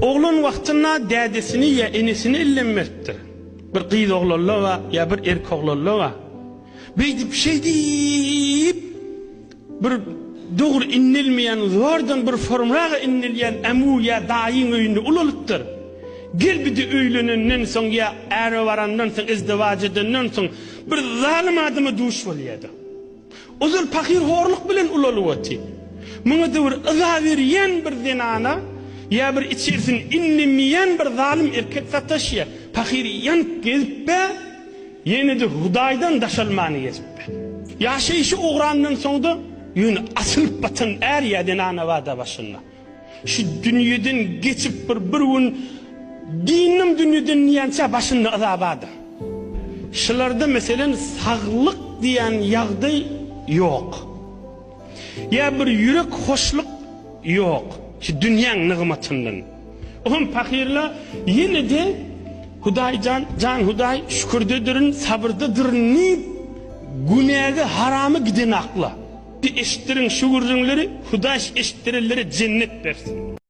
Oğlun vaktına dedesini ya enesini illenmektir. Bir kıyız oğlunla va ya bir erkek oğlunla va. Bir şey deyip bir doğru inilmeyen, zordan bir formrağa inilyen emu ya dayin öyünü ulalıktır. Gel bir de öylününden son ya eri varandan son izdivacıdan son bir zalim adamı duş oluyordu. O zaman fakir horluk bilen ulalıvatı. Muna da bir ıza veriyen bir zinana ya bir içersin inlemeyen bir zalim erkek sataşya. Fakir yan gezip be yine de hudaydan daşalmanı gezip be. Yaşa işi uğrandan sonra yine asılıp batan er ya dinana vada başına. Şu dünyadan geçip bir gün dinim dünyadan niyansa başına azabada. Şularda mesela sağlık diyen yağdı yok. Ya bir yürek hoşluk yok. Şu dünyanın nığmatından. Oğlum fakirler yine de Huday can Huday şükürdedir'in sabırdadir'in ni günahı haramı giden akla. Eşittirin şükürünleri Huday eşittirilleri cennet versin.